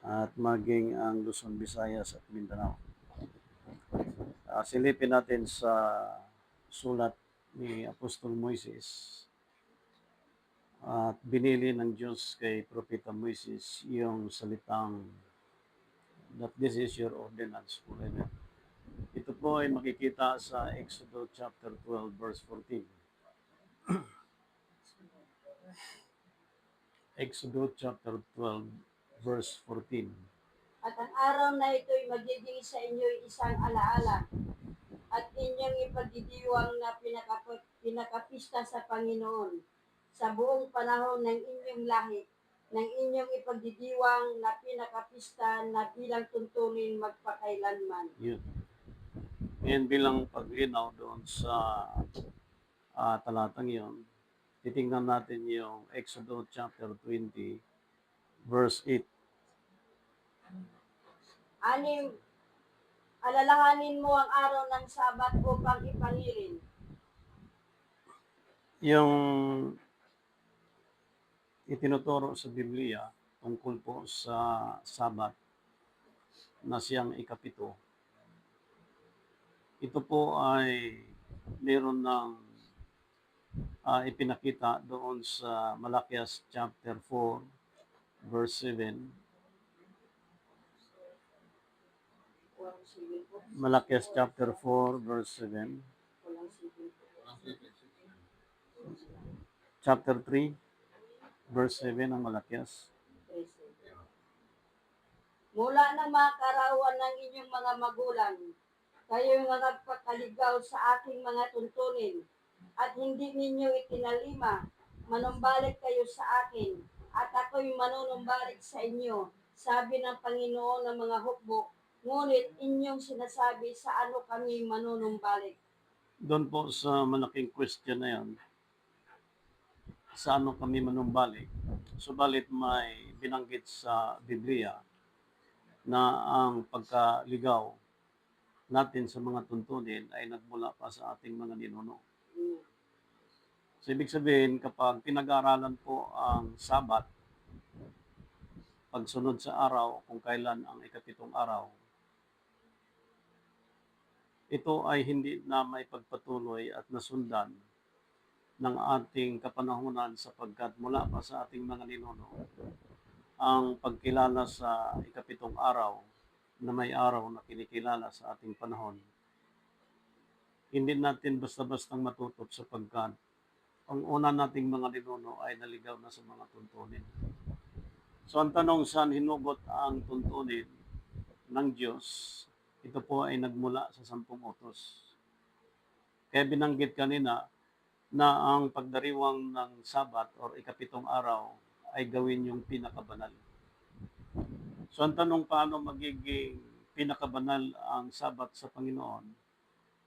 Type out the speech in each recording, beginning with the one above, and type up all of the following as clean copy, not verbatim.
at maging ang Luzon, Visayas at Mindanao. Silipin natin sa sulat ni Apostol Moises at binili ng Diyos kay Propeta Moises yung salitang that this is your ordinance forever. Ito po ay makikita sa Exodus chapter 12 verse 14. Exodus chapter 12 verse 14. At ang araw na ito'y magiging sa inyo'y isang alaala at inyong ipagdidiwang na pinakapista sa Panginoon sa buong panahon ng inyong lahi, ng inyong ipagdidiwang na pinakapista na bilang tuntunin magpakailanman. Yun. Yan bilang paglinaw doon sa talatang yon. Titingnan natin yung Exodus chapter 20 verse 8. Anim, alalahanin mo ang araw ng Sabat upang ipangirin. Yung itinuturo sa Biblia tungkol po sa Sabat na siyang ikapito. Ito po ay meron ng ipinakita doon sa Malakias chapter 4 verse 7. Malakias chapter 4 verse 7. Chapter 3 verse 7 ng Malakias. Mula ng mga karawan ng inyong mga magulang, kayo'y mga nagpakaligaw sa aking mga tuntunin, at hindi ninyo itinalima, manumbalik kayo sa akin, at ako'y manunumbalik sa inyo, sabi ng Panginoon ng mga hukbo, ngunit inyong sinasabi sa ano kami manunumbalik. Doon po sa malaking question na yan, sa ano kami manumbalik, subalit may binanggit sa Biblia na ang pagkaligaw natin sa mga tuntunin ay nagmula pa sa ating mga ninuno. So, ibig sabihin, kapag pinag-aaralan po ang Sabat, pagsunod sa araw, kung kailan ang ikapitong araw, ito ay hindi na may pagpatuloy at nasundan ng ating kapanahunan sapagkat mula pa sa ating mga ninuno ang pagkilala sa ikapitong araw na may araw na kinikilala sa ating panahon. Hindi natin basta-bastang matutok sapagkat ang una nating mga ninuno ay naligaw na sa mga tuntunin. So ang tanong, saan hinugot ang tuntunin ng Diyos? Ito po ay nagmula sa 10 utos. Kaya binanggit kanina na ang pagdiriwang ng Sabat or ikapitong araw ay gawin yung pinakabanal. So ang tanong, paano magiging pinakabanal ang Sabat sa Panginoon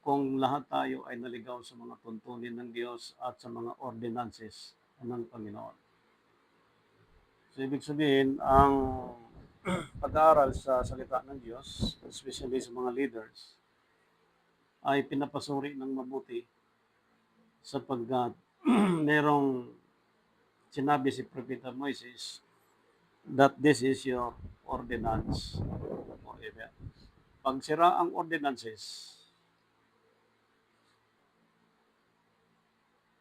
kung lahat tayo ay naligaw sa mga tuntunin ng Diyos at sa mga ordinances ng Panginoon? So ibig sabihin, ang pag-aaral sa salita ng Diyos, especially sa mga leaders, ay pinapasuri ng mabuti sapagkat merong sinabi si Propeta Moises that this is your ordinance forever. Pag sira ang ordinances,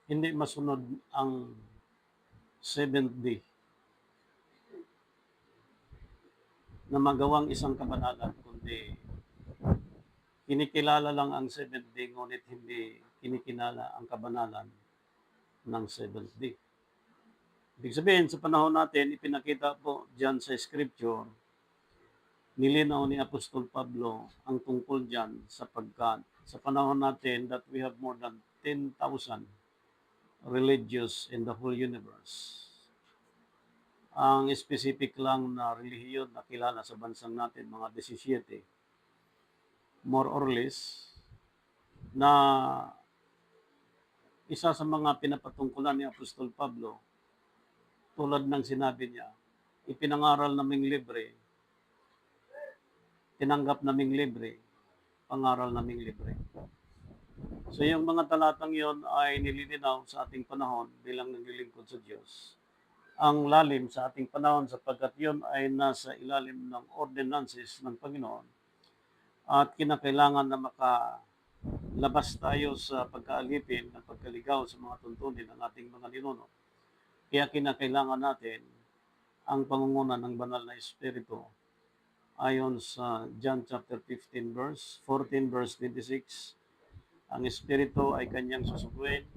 hindi masunod ang 7th day na magawang isang kabanalan, kundi kinikilala lang ang 7th day, ngunit hindi kinikilala ang kabanalan ng 7th day. Ibig sabihin, sa panahon natin, ipinakita po dyan sa scripture, nilinaw ni Apostol Pablo ang tungkol dyan sapagkat sa panahon natin that we have more than 10,000 religious in the whole universe. Ang specific lang na relihiyon na kilala sa bansang natin, mga 17, more or less, na isa sa mga pinapatungkulan ni Apostol Pablo, tulad ng sinabi niya, ipinangaral naming libre, tinanggap naming libre, pangaral naming libre. So yung mga talatang yon ay nililinaw sa ating panahon bilang naglilingkod sa Diyos ang lalim sa ating panahon sapagkat yun ay nasa ilalim ng ordinances ng Panginoon at kinakailangan na makalabas tayo sa pagkaalipin at pagkaligaw sa mga tuntunin ng ating mga ninuno. Kaya kinakailangan natin ang pangunguna ng banal na Espiritu ayon sa John chapter 15 verse 14 verse 26. Ang Espiritu ay kanyang susuguin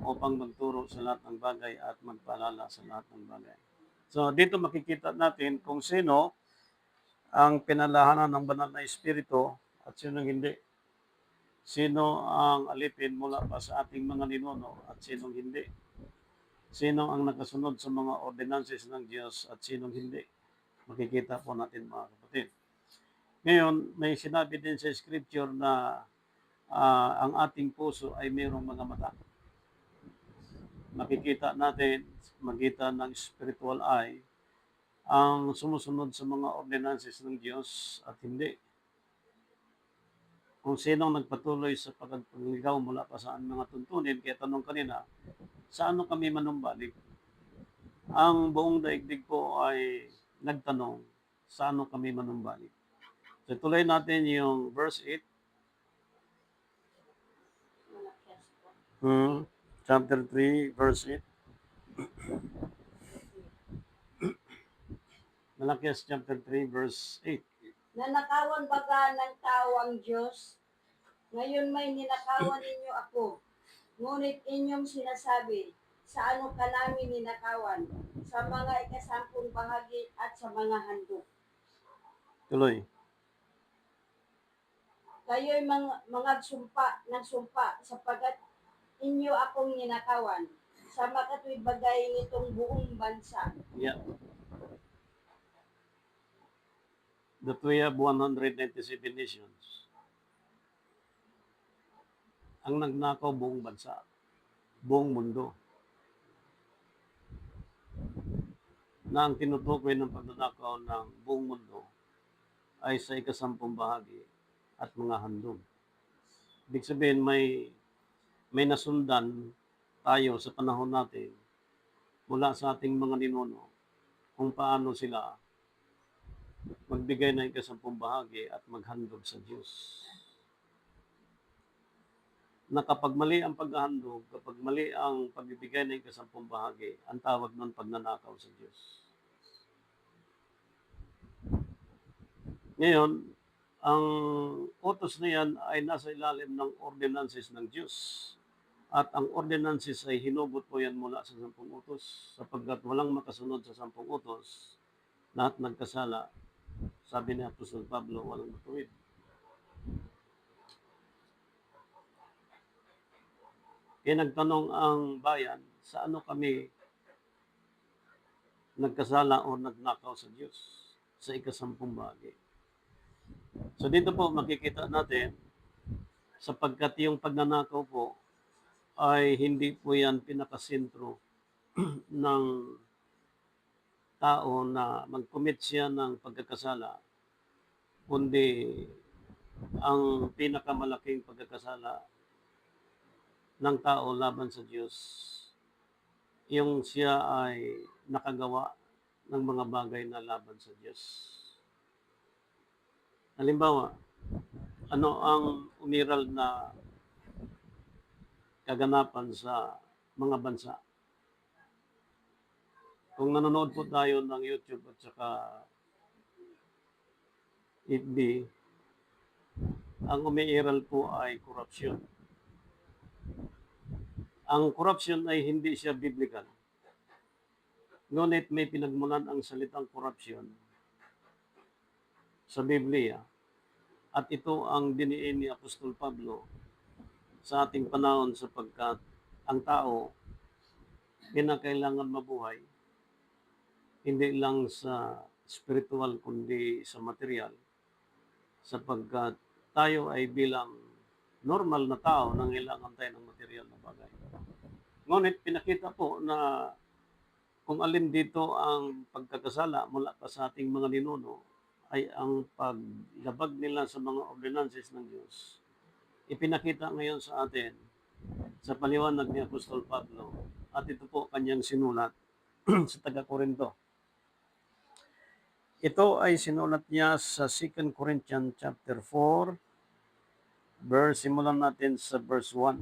upang magturo sa lahat ng bagay at magpaalala sa lahat ng bagay. So dito makikita natin kung sino ang pinalahanan ng banal na Espiritu at sino hindi. Sino ang alipin mula pa sa ating mga ninuno at sinong hindi. Sino ang nakasunod sa mga ordinances ng Diyos at sinong hindi. Makikita po natin mga kapatid. Ngayon, may sinabi din sa scripture na ang ating puso ay mayroong mga mata. Makikita natin, magitan ng spiritual eye, ang sumusunod sa mga ordinances ng Diyos at hindi. Kung sinong nagpatuloy sa pagpagligaw mula pa sa mga tuntunin, kaya tanong kanina, saan kami manumbalik? Ang buong daigdig po ay nagtanong, saan kami manumbalik? So tuloy natin yung verse 8. Malakas po. Chapter 3, verse 8. Malakias chapter 3, verse 8. Nanakawan baga ng tao ang Diyos? Ngayon may ninakawan ninyo ako. Ngunit inyong sinasabi, sa ano ka namin ninakawan? Sa mga ikasampung bahagi at sa mga handog. Tuloy. Kayo'y mga sumpa ng sumpa sapagat inyo akong ninakawan sa makatwid bagay nitong buong bansa. Yeah. That we have 197 nations. Ang nagnakaw buong bansa, buong mundo. Na ang tinutukoy ng pagnanakaw ng buong mundo ay sa ikasampung bahagi at mga handog. Ibig sabihin may nasundan tayo sa panahon natin mula sa ating mga ninuno kung paano sila magbigay ng ikasampung bahagi at maghandog sa Diyos. Na kapag mali ang paghahandog, kapag mali ang pagbibigay ng ikasampung bahagi, ang tawag nun pagnanakaw sa Diyos. Ngayon, ang utos na yan ay nasa ilalim ng ordinances ng Diyos. At ang ordinances ay hinubot po yan mula sa 10 utos sapagkat walang makasunod sa 10 utos, lahat nagkasala. Sabi ni Apostol Pablo, walang matuwid. Kaya nagtanong ang bayan, sa ano kami nagkasala o nagnakaw sa Diyos? Sa ikasampung bahagi. So dito po makikita natin, sapagkat yung pagnanakaw po ay hindi po yan pinakasentro ng tao na mag-commit siya ng pagkakasala, kundi ang pinakamalaking pagkakasala ng tao laban sa Diyos, yung siya ay nakagawa ng mga bagay na laban sa Diyos. Halimbawa, ano ang umiral na kaganapan sa mga bansa? Kung nanonood po tayo ng YouTube at saka FB, ang umiiral po ay korupsyon. Ang korupsyon ay hindi siya biblical. Ngunit may pinagmulan ang salitang korupsyon sa Biblia. At ito ang diniin ni Apostol Pablo sa ating panahon sapagkat ang tao kinakailangan mabuhay hindi lang sa spiritual kundi sa material sapagkat tayo ay bilang normal na tao nangailangan tayo ng material na bagay. Ngunit pinakita po na kung alin dito ang pagkakasala mula pa sa ating mga ninuno ay ang paglabag nila sa mga ordinances ng Diyos. Ipinakita ngayon sa atin sa paliwanag ni Apostol Pablo at ito po kanyang sinulat sa taga-Korinto. Ito ay sinulat niya sa 2 Corinthians chapter 4, simulan natin sa verse 1.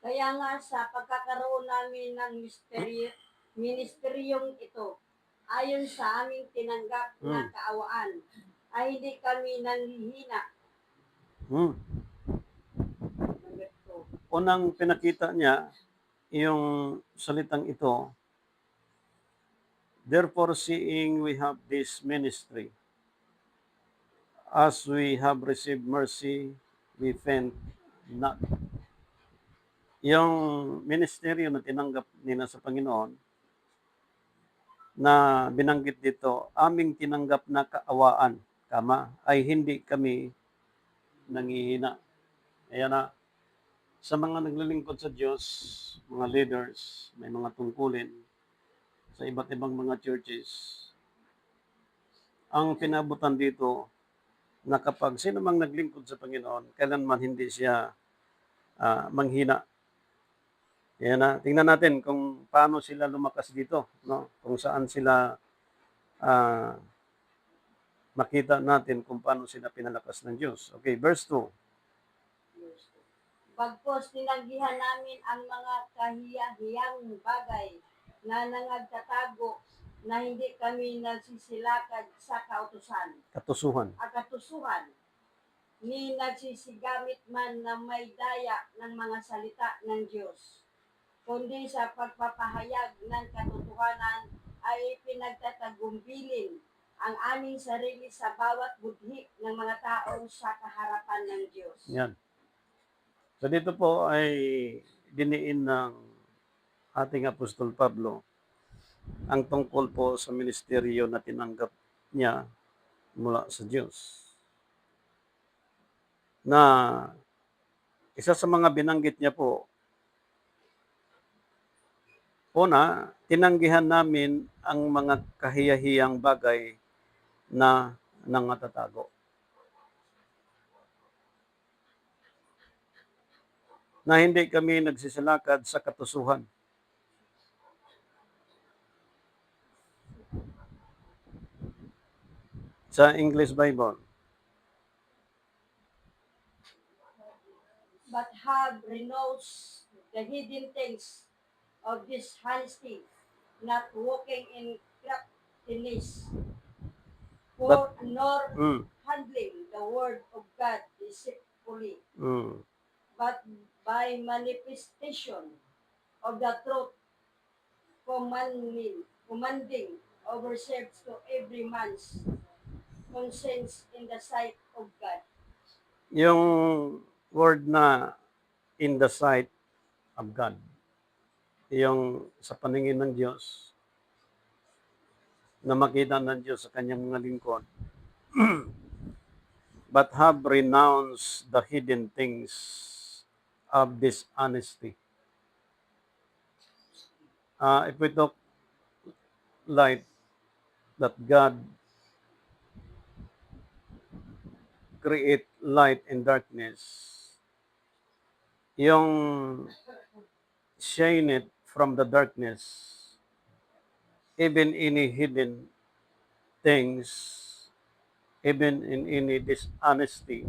Kaya nga sa pagkakaroon namin ng ministeryong ito, ayon sa aming tinanggap na kaawaan, ay hindi kami nanghihina. Hmm. Number 2. Unang pinakita niya, yung salitang ito, therefore seeing we have this ministry, as we have received mercy, we faint not. Yung ministeryo na tinanggap nila sa Panginoon, na binanggit dito, aming tinanggap na kaawaan, ay hindi kami nangihina. Ayan na, sa mga naglilingkod sa Diyos, mga leaders, may mga tungkulin sa iba't ibang mga churches, ang pinabutan dito na kapag sino mang naglingkod sa Panginoon, kailanman hindi siya manghina. Ayan na, tingnan natin kung paano sila lumakas dito, no? Kung saan sila makita natin kung paano sila pinalakas ng Diyos. Okay, verse 2. Bagpos tinanggihan namin ang mga kahiyahiyang bagay na nangagtatago na hindi kami nagsisilakad sa katusuhan, ni nagsisigamit man na may daya ng mga salita ng Diyos, kundi sa pagpapahayag ng katotohanan ay pinagtatagumbilin ang aming sarili sa bawat budhi ng mga tao sa kaharapan ng Diyos. Yan. So dito po ay diniin ng ating Apostol Pablo ang tungkol po sa ministeryo na tinanggap niya mula sa Diyos. Na isa sa mga binanggit niya po, una, tinanggihan namin ang mga kahiyahiyang bagay na nangatatago. Na hindi kami nagsisilakad sa katusuhan. Sa English Bible, but have renounced the hidden things of dishonesty, not walking in craftiness, nor handling the word of God deceitfully, but by manifestation of the truth, commanding ourselves to every man's conscience in the sight of God. Yung word na in the sight of God, yung sa paningin ng Diyos, na makita ng Diyos sa kanyang mga lingkod, but have renounced the hidden things of dishonesty. If we talk light, that God create light and darkness, yung shine it from the darkness, even any hidden things, even in any dishonesty,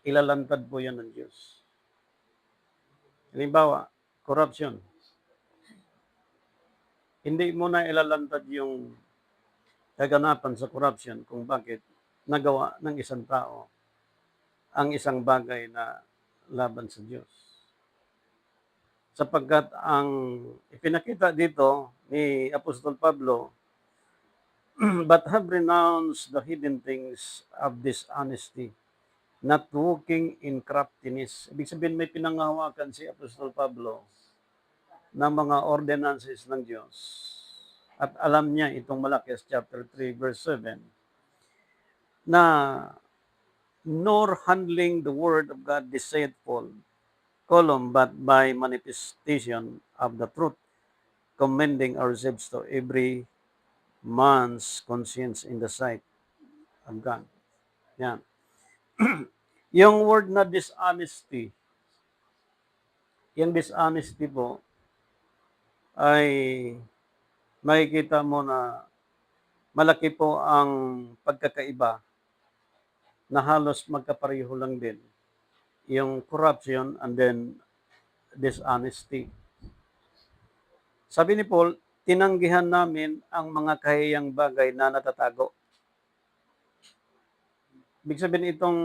ilalantad po yan ng Diyos. Halimbawa, corruption. Hindi mo na ilalantad yung kaganapan sa corruption kung bakit nagawa ng isang tao ang isang bagay na laban sa Diyos. Sapagkat ang ipinakita dito ni Apostol Pablo, but have renounced the hidden things of dishonesty, not walking in craftiness. Ibig sabihin may pinanghawakan si Apostol Pablo ng mga ordinances ng Diyos. At alam niya itong Malakias chapter 3 verse 7 na nor handling the word of God deceitful, but by manifestation of the truth, commending ourselves to every man's conscience in the sight of God. Yan. Yung word na dishonesty, Yung dishonesty po ay makikita mo na malaki po ang pagkakaiba na halos magkapareho lang din, yung corruption and then dishonesty. Sabi ni Paul, tinanggihan namin ang mga kahiyang bagay na natatago. Ibig sabihin itong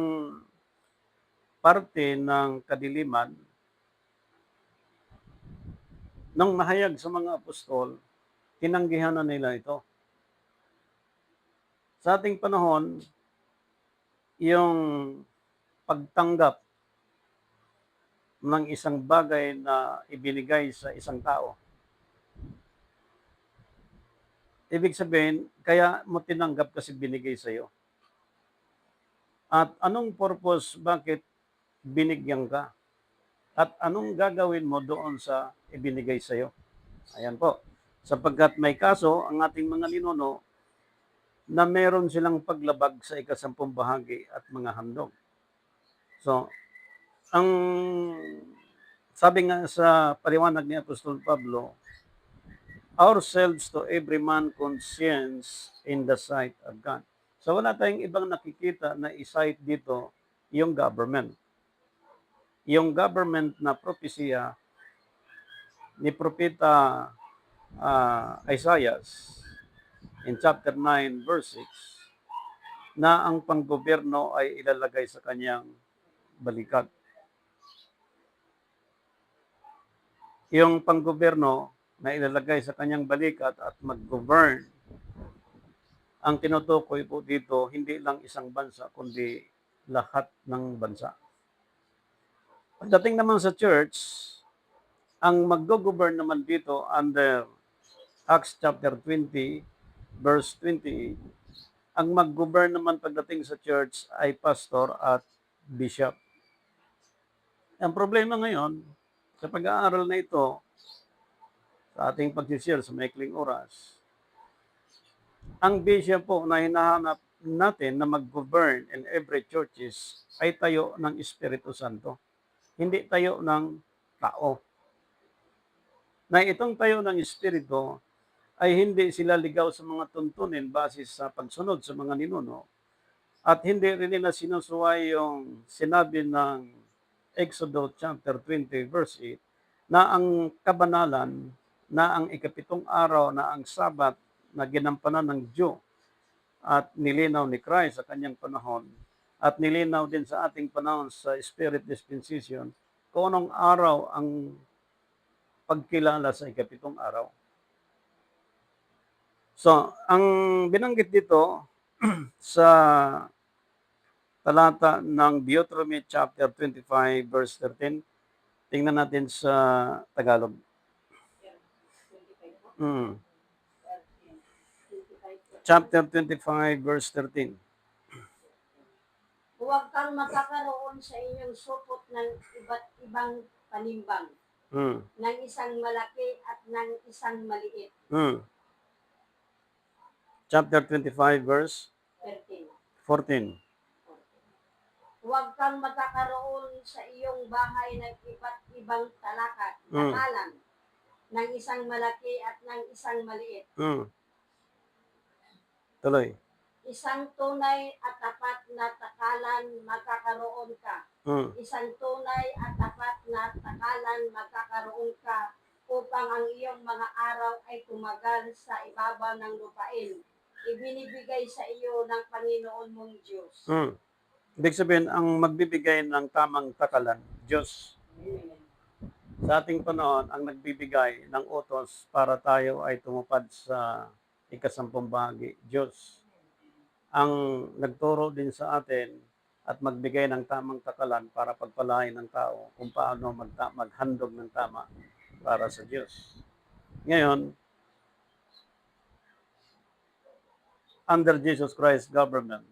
parte ng kadiliman, nang mahayag sa mga apostol, tinanggihan na nila ito. Sa ating panahon, yung pagtanggap ng isang bagay na ibinigay sa isang tao, ibig sabihin, kaya mo tinanggap kasi binigay sa iyo. At anong purpose, bakit binigyan ka? At anong gagawin mo doon sa ibinigay sa iyo? Ayan po. Sapagkat may kaso ang ating mga ninuno na meron silang paglabag sa ikasampung bahagi at mga handog. So, ang sabi nga sa paliwanag ni Apostol Pablo, ourselves to every man conscience in the sight of God. So wala tayong ibang nakikita na isight dito yung government. Yung government na propesya ni Propeta Isaiah in chapter 9 verse 6 na ang panggobyerno ay ilalagay sa kanyang balikat. Yung panggobyerno na ilalagay sa kanyang balikat at mag-govern, ang tinutukoy po dito, hindi lang isang bansa, kundi lahat ng bansa. Pagdating naman sa church, ang mag-govern naman dito under Acts chapter 20, verse 28, ang mag-govern naman pagdating sa church ay pastor at bishop. Ang problema ngayon, sa pag-aaral na ito, sa ating pag-share sa maikling oras, ang bishop po na hinahanap natin na mag-govern in every churches ay tayo ng Espiritu Santo. Hindi tayo ng tao. Na itong tayo ng Espiritu ay hindi sila ligaw sa mga tuntunin base sa pagsunod sa mga ninuno at hindi rin nila sinusuway yung sinabi ng Exodus chapter 20 verse 8 na ang kabanalan, na ang ikapitong araw, na ang Sabat na ginampanan ng Diyo at nilinaw ni Christ sa kanyang panahon at nilinaw din sa ating panahon sa Spirit Dispensation kung anong araw ang pagkilala sa ikapitong araw. So, ang binanggit dito sa talata ng Deuteronomy chapter 25 verse 13, tingnan natin sa Tagalog. Chapter 25 verse 13. Huwag kang magkakaroon sa inyong supot ng iba't ibang panimbang, ng isang malaki at ng isang maliit. Chapter 25 verse 14. Huwag kang magkakaroon sa iyong bahay ng iba't ibang takalan, ng isang malaki at ng isang maliit. Tuloy. Isang tunay at tapat na takalan magkakaroon ka. Isang tunay at tapat na takalan magkakaroon ka upang ang iyong mga araw ay tumagal sa ibabaw ng lupain. Ibinibigay sa iyo ng Panginoon mong Diyos. Ibig sabihin, ang magbibigay ng tamang takalan, Diyos. Sa ating panahon, ang nagbibigay ng utos para tayo ay tumupad sa ikasampung bahagi, Diyos. Ang nagturo din sa atin at magbigay ng tamang takalan para pagpalain ng tao kung paano maghandog ng tama para sa Diyos. Ngayon, under Jesus Christ government,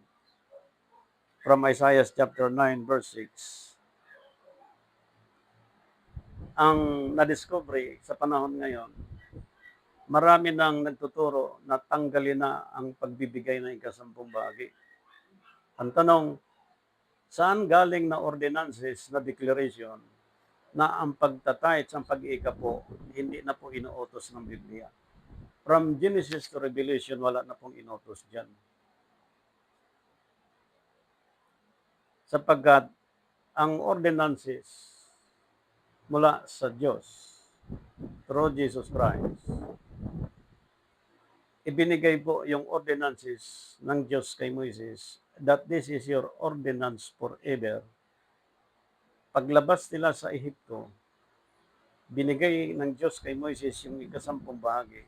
from Isaiah chapter 9 verse 6, ang na-discovery sa panahon ngayon, marami nang nagtuturo na tanggalin na ang pagbibigay ng ikasampung bahagi. Ang tanong, saan galing na ordinances na declaration na ang pagtitithes, ang pag-iika po, hindi na po inuutos ng Biblia. From Genesis to Revelation, wala na pong inuutos dyan. Sapagkat ang ordinances mula sa Diyos through Jesus Christ, ibinigay po yung ordinances ng Diyos kay Moises that this is your ordinance forever. Paglabas nila sa Ehipto, binigay ng Diyos kay Moises yung ikasampung bahagi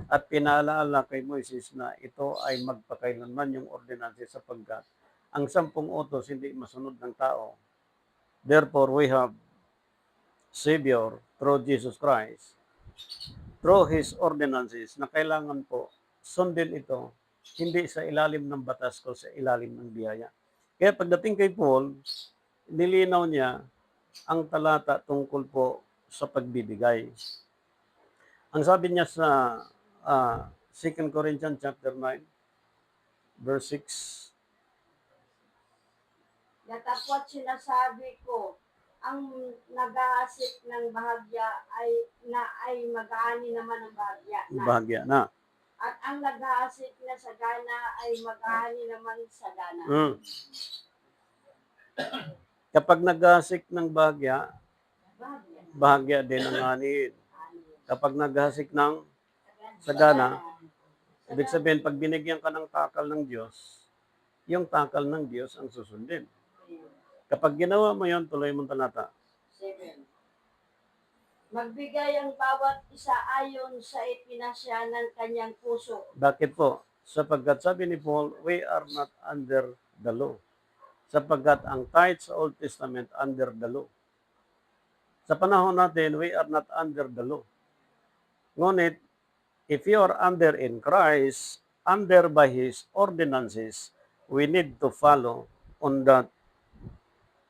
at pinaalala kay Moises na ito ay magpakailanman yung ordinances sapagkat ang 10 utos hindi masunod ng tao. Therefore, we have Savior through Jesus Christ, through His ordinances na kailangan po sundin ito hindi sa ilalim ng batas ko sa ilalim ng biyaya. Kaya pagdating kay Paul, nilinaw niya ang talata tungkol po sa pagbibigay. Ang sabi niya sa 2 Corinthians chapter 9, verse 6, Datapwat sinasabi ko, ang nag-aasik ng bahagya ay mag-aani naman ng bahagya na. bahagya na. At ang nag-aasik na sagana ay mag-aani naman sagana. Kapag nag-hasik ng bahagya, Bahagya. bahagya din ang anin. Kapag nag-hasik ng sagana, ibig sabihin, pag binigyan ka ng takal ng Diyos, yung takal ng Diyos ang susundin. Kapag ginawa mo yon, tuloy mong talata. 7. Magbigay ang bawat isa ayon sa ipinasya ng kanyang puso. Bakit po? Sapagkat sabi ni Paul, we are not under the law. Sapagkat ang tithes sa Old Testament under the law. Sa panahon natin, we are not under the law. Ngunit, if you are under in Christ, under by His ordinances, we need to follow on that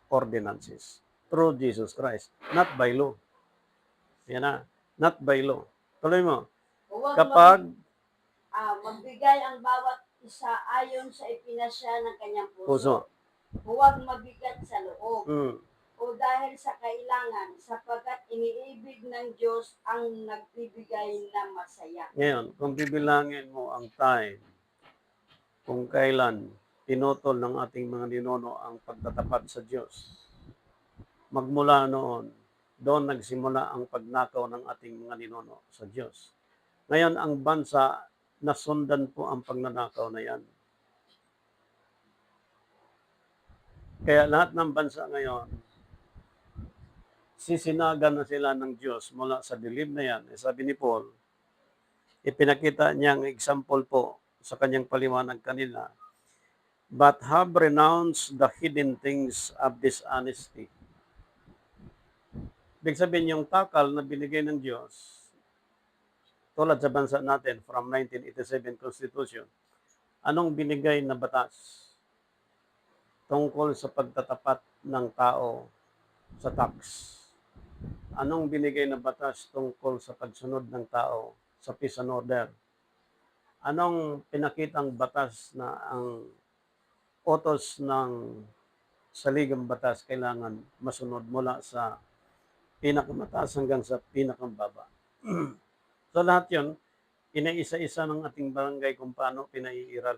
ordinances through Jesus Christ, not by law. Yan na, not by law. Tuloy mo. Kapag magbigay ang bawat isa ayon sa ipinasya ng kanyang puso. puso. Huwag mabigat sa loob. Mm. O dahil sa kailangan, sapagkat iniibig ng Diyos ang nagbibigay na masaya. Ngayon, kung bibilangin mo ang time, kung kailan pinutol ng ating mga ninuno ang pagtatapat sa Diyos, magmula noon, doon nagsimula ang pagnakaw ng ating mga ninuno sa Diyos. Ngayon, ang bansa, nasundan po ang pagnanakaw na yan. Kaya lahat ng bansa ngayon, sisinagan na sila ng Diyos mula sa dilim na yan. Sabi ni Paul, ipinakita niya ang example po sa kanyang paliwanag kanila, but have renounced the hidden things of dishonesty. Ibig sabihin, yung takal na binigay ng Diyos, tulad sa bansa natin from 1987 Constitution, anong binigay na batas tungkol sa pagtatapat ng tao sa tax? Anong binigay na batas tungkol sa pagsunod ng tao sa peace and order? Anong pinakitang batas na ang utos ng saligang batas kailangan masunod mula sa pinakamataas hanggang sa pinakambaba? So lahat yun, inaisa-isa ng ating barangay kung paano pinaiiral.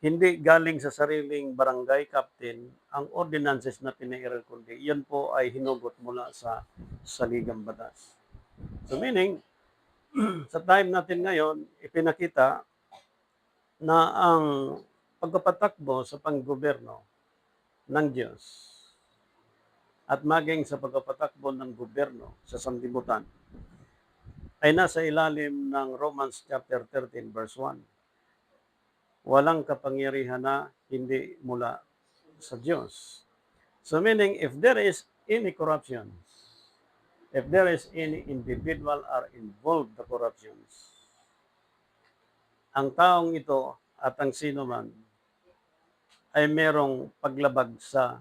Hindi galing sa sariling barangay captain ang ordinances na pinairal, kundi yan po ay hinugot mula sa saligang batas. So meaning, sa time natin ngayon, ipinakita na ang pagpapatakbo sa panggobyerno ng Diyos at maging sa pagpapatakbo ng gobyerno sa sanlibutan ay nasa ilalim ng Romans chapter 13 verse 1. Walang kapangyarihan na hindi mula sa Diyos. So meaning, if there is any corruption, if there is any individual are involved the corruptions, ang taong ito at ang sino man ay merong paglabag sa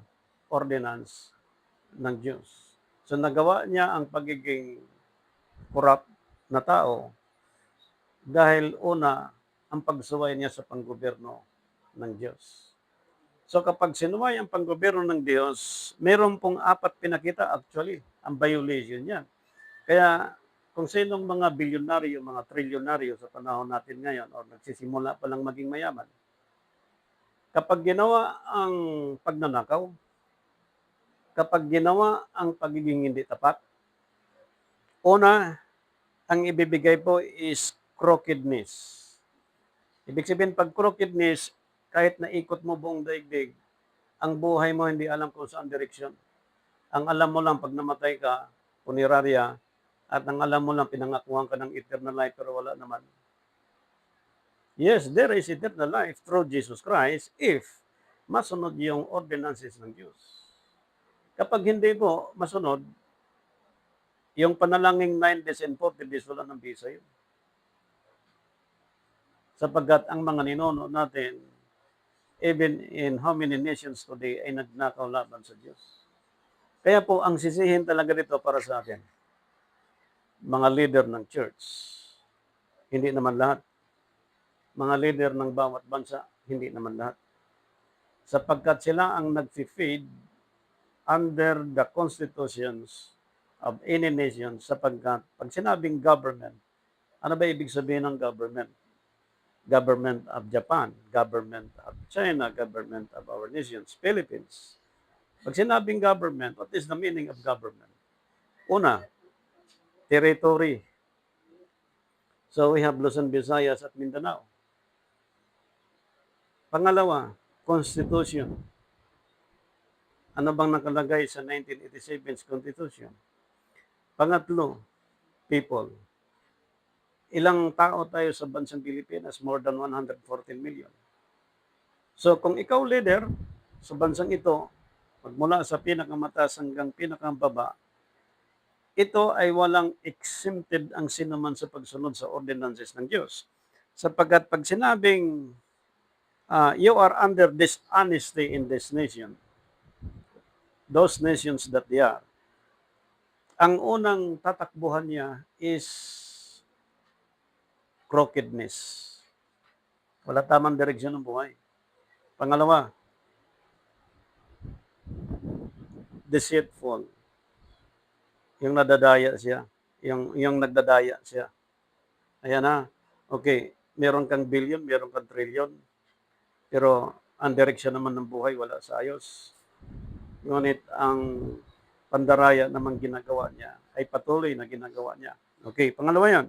ordinance ng Diyos. So nagawa niya ang pagiging corrupt na tao dahil una, ang pagsuway niya sa panggobyerno ng Diyos. So kapag sinuway ang panggobyerno ng Diyos, meron pong 4 pinakita actually, ang violation niyan. Kaya kung sinong mga bilyonaryo, mga trilyonaryo sa panahon natin ngayon o nagsisimula pa lang maging mayaman, kapag ginawa ang pagnanakaw, kapag ginawa ang pagiging hindi tapat, una, ang ibibigay po is crookedness. Ibig sabihin, pag crookedness, kahit naikot mo buong daigdig, ang buhay mo hindi alam kung saan direksyon. Ang alam mo lang, pag namatay ka, punerarya, at ang alam mo lang, pinangakuhan ka ng eternal life, pero wala naman. Yes, there is eternal life through Jesus Christ if masunod yung ordinances ng Diyos. Kapag hindi po masunod, yung panalangin 9 days and 40 days, wala nang bisa yun. Sapagkat ang mga ninuno natin, even in how many nations today, ay nagnakaw laban sa Diyos. Kaya po, ang sisihin talaga dito para sa atin, mga leader ng church, hindi naman lahat. Mga leader ng bawat bansa, hindi naman lahat. Sapagkat sila ang nag-feed under the constitutions of any nation, sapagkat pag sinabing government, ano ba ibig sabihin ng government? Government of Japan, government of China, government of our nations, Philippines. Pag sinabing government, what is the meaning of government? Una, territory. So we have Luzon, Visayas at Mindanao. Pangalawa, Constitution. Ano bang nakalagay sa 1987's Constitution? Pangatlo, people. Ilang tao tayo sa bansang Pilipinas? More than 114 million. So kung ikaw leader sa bansang ito, magmula sa pinakamataas hanggang pinakamababa, ito ay walang exempted ang sinuman sa pagsunod sa ordinances ng Diyos. Sapagkat pag sinabing you are under dishonesty in this nation, those nations that they are, ang unang tatakbuhan niya is crookedness. Wala tamang direksyon ng buhay. Pangalawa, deceitful. Yung nadadaya siya. Yung nagdadaya siya. Ayan na. Okay, meron kang billion, meron kang trillion. Pero ang direksyon naman ng buhay wala sa ayos. Ngunit ang pandaraya naman ginagawa niya ay patuloy na ginagawa niya. Okay, pangalawa yan.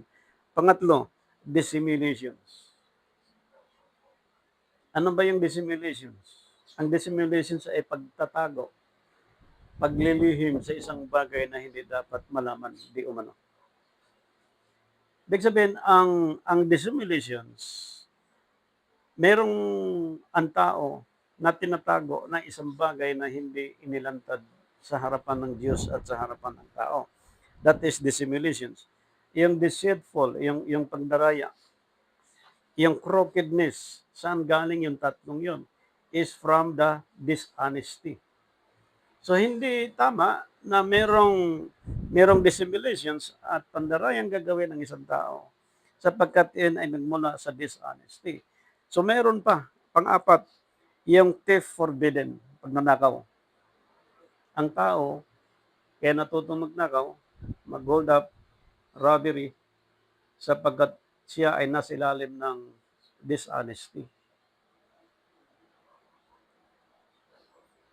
Pangatlo, dissimulations. Ano ba yung dissimulations? Ang dissimulations ay pagtatago, paglilihim sa isang bagay na hindi dapat malaman, di umano. Ibig sabihin, ang dissimulations, merong ang tao na tinatago na isang bagay na hindi inilantad sa harapan ng Diyos at sa harapan ng tao. That is dissimulations. Yung deceitful, yung pagdaraya, yung crookedness, saan galing yung tatlong yon? Is from the dishonesty. So hindi tama na merong dissimulations at pandarayang gagawin ng isang tao sapagkat yan ay nagmula sa dishonesty. So meron pa, pang-apat, yung theft forbidden, pagnanakaw. Ang tao, kaya natutong magnakaw, mag-hold up, robbery, sapagkat siya ay nasa ilalim ng dishonesty.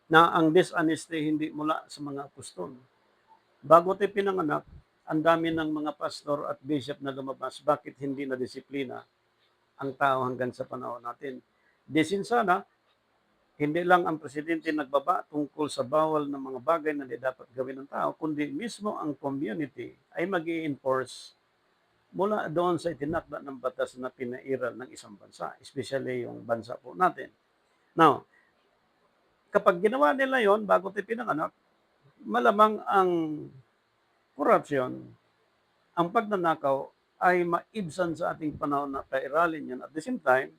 Na ang dishonesty hindi mula sa mga apostol. Bago tayo pinanganak, ang dami ng mga pastor at bishop na lumabas. Bakit hindi na disiplina ang tao hanggang sa panahon natin? Disin sana, hindi lang ang presidente nagbaba tungkol sa bawal ng mga bagay na di dapat gawin ng tao, kundi mismo ang community ay mag-i-enforce mula doon sa itinakda ng batas na pinairal ng isang bansa, especially yung bansa po natin. Now, kapag ginawa nila yon bago tayo pinanganak, malamang ang corruption, ang pagnanakaw ay maibsan sa ating panahon na pairalin yan. At the same time,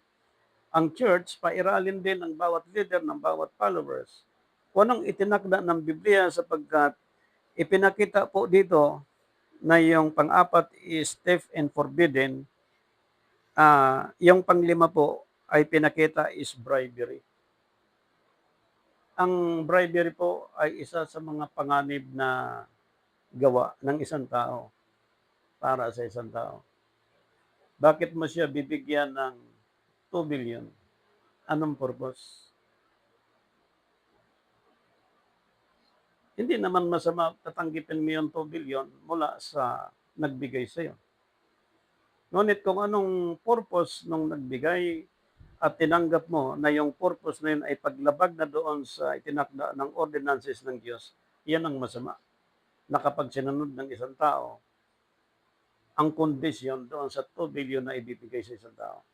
ang church, pairalin din ang bawat leader, ng bawat followers. Kung anong itinakda ng Biblia sapagkat ipinakita po dito na yung pang-apat is theft and forbidden, yung panglima po ay pinakita is bribery. Ang bribery po ay isa sa mga panganib na gawa ng isang tao, para sa isang tao. Bakit mo siya bibigyan ng 2 billion? Anong purpose? Hindi naman masama tatanggipin mo yung 2 billion mula sa nagbigay sa'yo. Ngunit kung anong purpose nung nagbigay at tinanggap mo na yung purpose na yun ay paglabag na doon sa itinakda ng ordinances ng Diyos, yan ang masama. Na kapag sinunod ng isang tao, ang kondisyon doon sa 2 billion na ibibigay sa isang tao.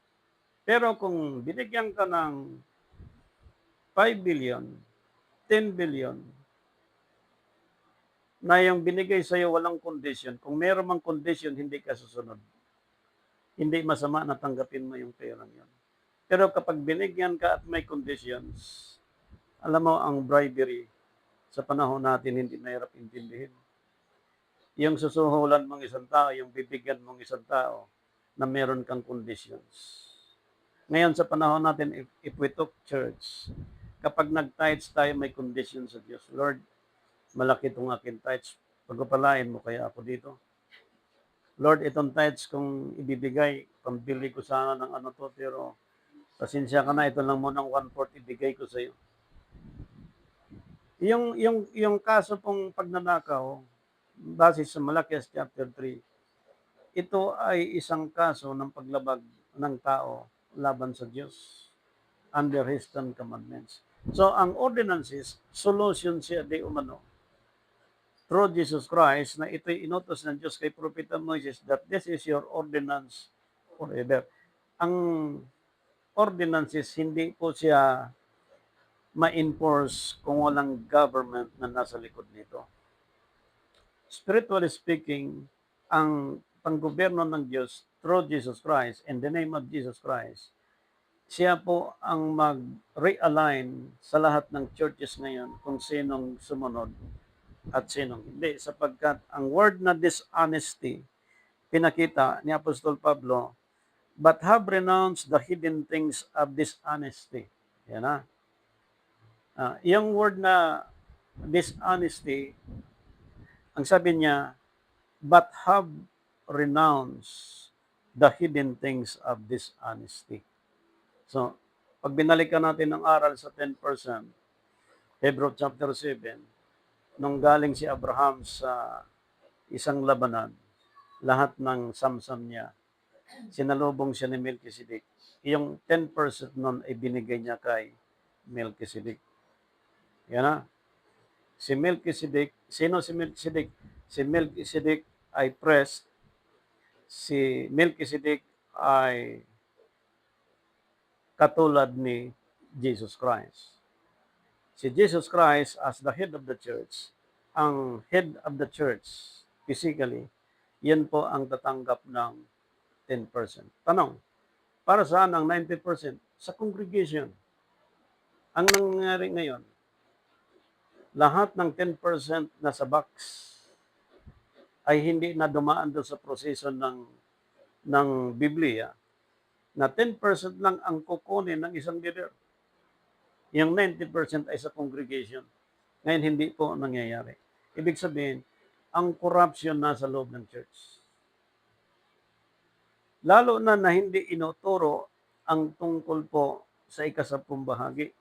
Pero kung binigyan ka ng 5 billion, 10 billion, na yung binigay sa'yo walang kondisyon, kung meron mang kondisyon, hindi ka susunod. Hindi masama na tanggapin mo yung perang yun. Pero kapag binigyan ka at may conditions, alam mo ang bribery sa panahon natin hindi mahirap intindihin. Yung susuhulan mong isang tao, yung bibigyan mong isang tao na meron kang conditions. Ngayon sa panahon natin, if we took church, kapag nag-tithes tayo, may conditions sa Diyos. Lord, malaki itong aking tithes. Pagpapalain mo kaya ako dito. Lord, itong tithes kung ibibigay, pambili ko sana ng ano to, pero pasensya ka na, ito lang muna ng 1/4 ibigay ko sa iyo. Yung kaso pong pagnanakaw, base sa Malakias chapter 3, ito ay isang kaso ng paglabag ng tao laban sa Diyos under His Ten Commandments. So, ang ordinances, solution siya di umano through Jesus Christ na ito'y inutos ng Diyos kay Propeta Moses that this is your ordinance forever. Ang ordinances, hindi po siya ma-enforce kung walang government na nasa likod nito. Spiritually speaking, ang panggoberno ng Diyos through Jesus Christ, in the name of Jesus Christ, siya po ang mag-realign sa lahat ng churches ngayon kung sinong sumunod at sinong hindi. Sapagkat ang word na dishonesty, pinakita ni Apostol Pablo, but have renounced the hidden things of dishonesty. Yan na. Yung word na dishonesty, ang sabi niya, but have renounced the hidden things of dishonesty. So, pag binalikan natin ang aral sa 10%, Hebrew chapter 7, nung galing si Abraham sa isang labanan, lahat ng samsam niya, sinalubong siya ni Melchizedek. Yung 10% nun ay binigay niya kay Melchizedek. Yan na. Si Melchizedek, sino si Melchizedek? Si Melchizedek ay priest. Si Melchizedek ay katulad ni Jesus Christ. Si Jesus Christ as the head of the church, ang head of the church, physically, yan po ang tatanggap ng 10%. Tanong, para saan ang 90%? Sa congregation. Ang nangyayari ngayon, lahat ng 10% na sa box ay hindi na dumaan doon sa proseso ng Biblia na 10% lang ang kukunin ng isang leader. Yung 90% ay sa congregation. Ngayon, hindi po nangyayari. Ibig sabihin, ang corruption nasa loob ng church. Lalo na hindi inuturo ang tungkol po sa ika-10 bahagi.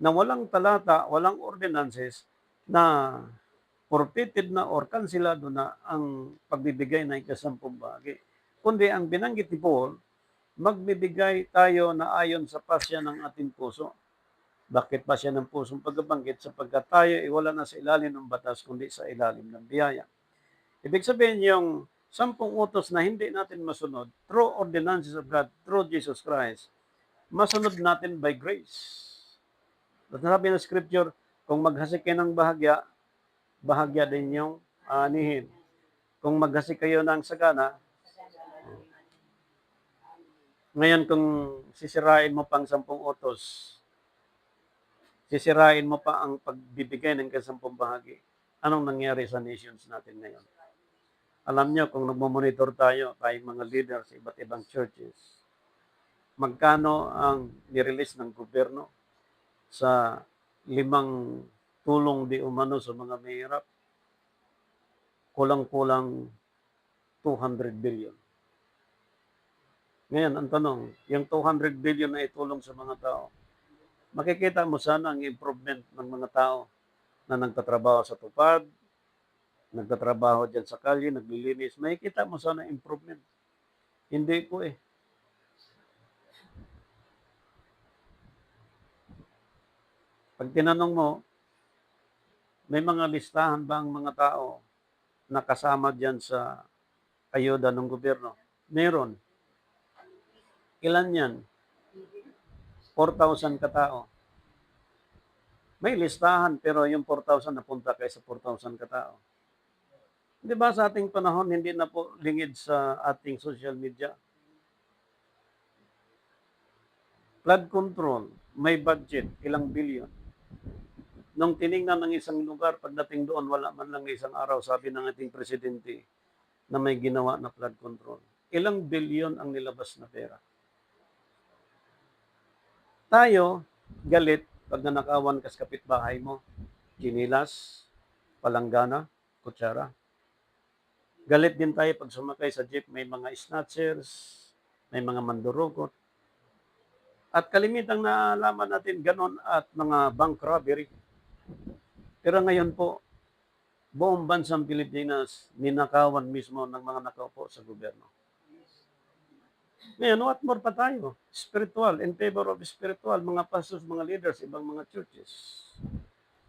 Na walang talata, walang ordinances na forfeited na or kansilado na ang pagbibigay ng ika-10 bahagi. Kundi ang binanggit ni Paul, magbibigay tayo na ayon sa pasya ng ating puso. Bakit pasya ng pusong pagbabanggit? Sapagkat tayo ay wala na sa ilalim ng batas, kundi sa ilalim ng biyaya. Ibig sabihin yung 10 utos na hindi natin masunod, through ordinances of God, through Jesus Christ, masunod natin by grace. At sabi ng scripture, kung maghasik kayo ng bahagya, bahagya din yung anihin. Kung maghasik kayo ng sagana, ngayon kung sisirain mo pang 10 utos, sisirain mo pa ang pagbibigay ng ika-10 bahagi, anong nangyari sa nations natin ngayon? Alam nyo, kung nagmamonitor tayo, tayong mga leaders sa iba't ibang churches, magkano ang nirelease ng gobyerno sa limang tulong di umano sa mga mahirap, kulang-kulang 200 billion. Ngayon ang tanong, yung 200 billion na itulong sa mga tao, makikita mo sana ang improvement ng mga tao na nagtatrabaho sa tupad, nagtatrabaho diyan sa kalye, naglilinis, makikita mo sana improvement. Hindi po eh. 'Pag tinanong mo, may mga listahan ba ang mga tao na kasama diyan sa ayuda ng gobyerno? Meron. Ilan 'yan? 4,000 katao. May listahan pero yung 4,000 napunta kay sa 4,000 katao. 'Di ba sa ating panahon hindi na po lingid sa ating social media. Flood control, may budget, ilang bilyon. Nung tiningnan ng isang lugar, pagdating doon wala man lang isang araw, sabi ng ating presidente na may ginawa na flood control. Ilang bilyon ang nilabas na pera. Tayo, galit pag nanakawan ka sa kapitbahay mo, chinilas, palanggana, kutsara. Galit din tayo pag sumakay sa jeep, may mga snatchers, may mga mandurukot. At kalimitang naalaman natin ganon at mga bank robbery. Pero ngayon po, buong bansang Pilipinas, ninakawan mismo ng mga nakaupo sa gobyerno. Ngayon, what more pa tayo? Spiritual, in favor of spiritual, mga pastors, mga leaders, ibang mga churches.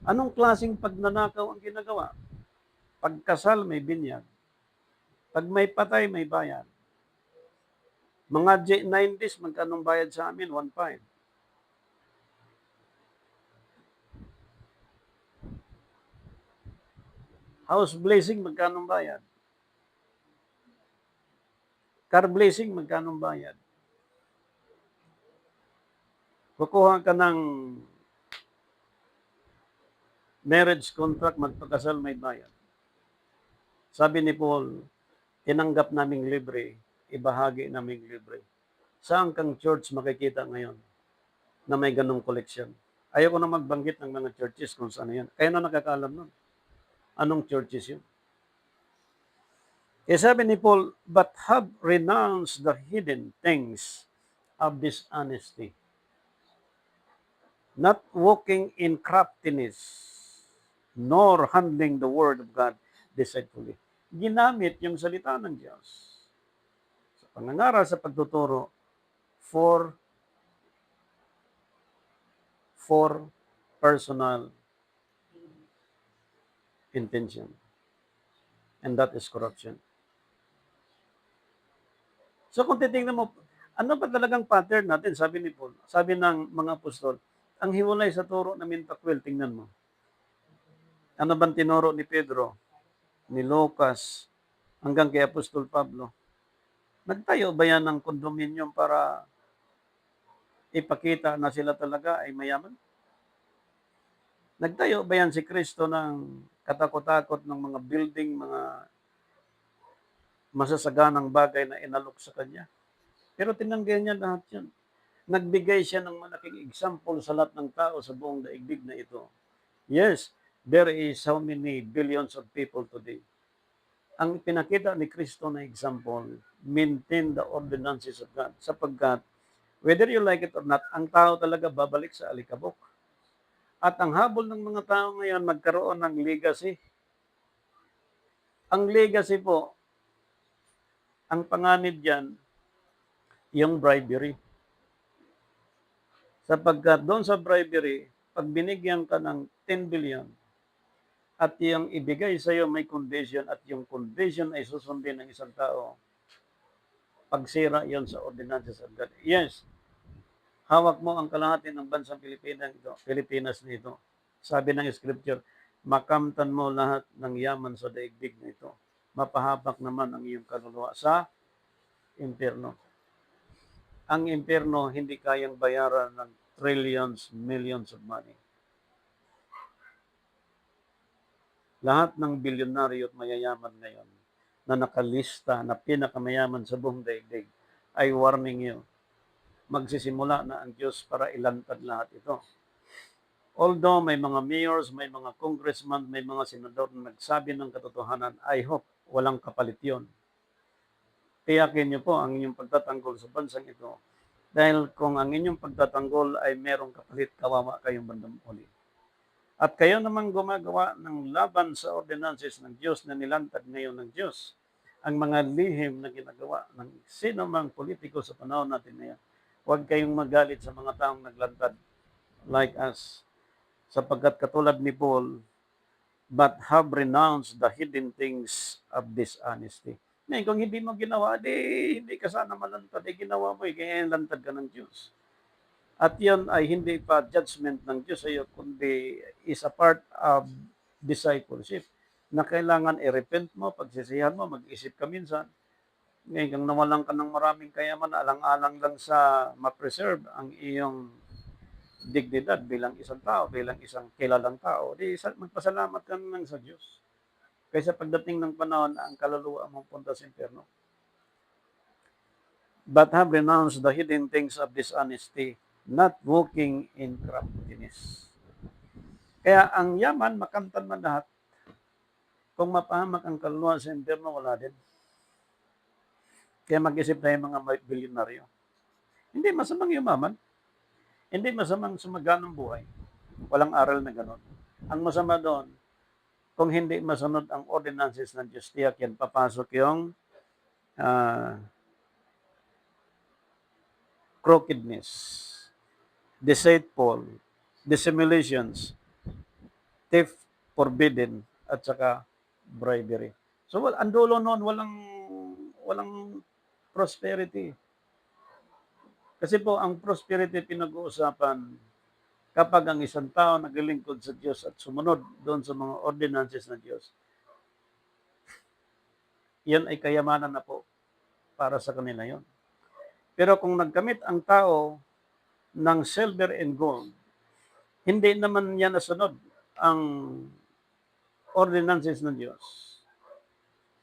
Anong klaseng pagnanakaw ang ginagawa? Pagkasal, may binyag. Pag may patay, may bayad. Mga J90s, magkanong bayad sa amin? 1.5. House blessing, magkanong bayad? Car blessing, magkanong bayad? Kukuha ka ng marriage contract, magpakasal, may bayad. Sabi ni Paul, tinanggap naming libre, ibahagi naming libre. Saan kang church makikita ngayon na may ganong collection? Ayoko na magbanggit ng mga churches kung saan yan. Kaya na nakakaalam nun. Anong churches yun? Kaya sabi ni Paul, but have renounced the hidden things of dishonesty, not walking in craftiness, nor handling the word of God deceitfully. Ginamit yung salita ng Diyos sa pangangaral, sa pagtuturo, for personal intention. And that is corruption. So kung titingnan mo, ano ba talagang pattern natin? Sabi ni Paul, sabi ng mga apostol, ang hiwalay sa turo ng Mintakwil, tingnan mo. Ano bang tinuro ni Pedro, ni Lucas, hanggang kay Apostol Pablo? Nagtayo ba yan ng condominium para ipakita na sila talaga ay mayaman? Nagtayo ba yan si Kristo ng katakot-takot ng mga building, mga masasaganang bagay na inalok sa kanya? Pero tinanggihan niya lahat yan. Nagbigay siya ng malaking example sa lahat ng tao sa buong daigdig na ito. Yes, there is how many billions of people today. Ang pinakita ni Kristo na example, maintain the ordinances of God. Sapagkat, whether you like it or not, ang tao talaga babalik sa alikabok. At ang habol ng mga tao ngayon, magkaroon ng legacy. Ang legacy po, ang panganib dyan, yung bribery. Sapagkat doon sa bribery, pag binigyan ka ng 10 billion, at yung ibigay sa iyo may condition, at yung condition ay susundin ng isang tao, pagsira yon sa ordinances of God. Yes, hawak mo ang kalahati ng bansang Pilipinas nito. Sabi ng Scripture, makamtan mo lahat ng yaman sa daigdig na ito. Mapahapak naman ang iyong kaluluwa sa impyerno. Ang impyerno hindi kayang bayaran ng trillions, millions of money. Lahat ng bilyonaryo at mayayaman ngayon na nakalista na pinakamayaman sa buong daigdig ay warning you. Magsisimula na ang Diyos para ilantad lahat ito. Although may mga mayors, may mga congressman, may mga senador na nagsabi ng katotohanan, I hope walang kapalit yun. Tiyakin niyo po ang inyong pagtatanggol sa bansang ito. Dahil kung ang inyong pagtatanggol ay merong kapalit, kawawa kayong bandang huli. At kayo naman gumagawa ng laban sa ordinances ng Diyos na nilantad ngayon ng Diyos, ang mga lihim na ginagawa ng sino mang politiko sa panahon natin ngayon. Huwag kayong magalit sa mga taong naglantad like us, sapagkat katulad ni Paul, but have renounced the hidden things of dishonesty. Ngayon, kung hindi mo ginawa, hindi ka sana malantad. Ginawa mo, kaya lantad ka ng Diyos. At yun ay hindi pa judgment ng Diyos sa iyo, kundi is a part of discipleship na kailangan i-repent mo, pagsisihan mo, mag-isip ka minsan. Ngayon, kung nawalan ka ng maraming kayaman, alang-alang lang sa ma-preserve ang iyong dignidad bilang isang tao, bilang isang kilalang tao, magpasalamat ka lang sa Diyos. Kaysa pagdating ng panahon na ang kaluluwa mong punta sa impyerno. But have renounced the hidden things of dishonesty, not walking in craftiness. Kaya ang yaman, makamtan man lahat. Kung mapahamak ang kaluluwa sa impyerno, wala din. Kaya mag-isip tayo mga bilyonaryo. Hindi masamang yumaman. Hindi masamang sumaganang buhay. Walang aral na gano'n. Ang masama doon, kung hindi masunod ang ordinances ng Diyos, tiyak yan, papasok yung crookedness, deceitful, dissimulations, theft, forbidden, at saka bribery. So, ang dulo noon, walang prosperity. Kasi po, ang prosperity pinag-uusapan kapag ang isang tao naglilingkod sa Diyos at sumunod doon sa mga ordinances ng Diyos. Yan ay kayamanan na po para sa kanila yon. Pero kung nagkamit ang tao ng silver and gold, hindi naman niya nasunod ang ordinances ng Diyos.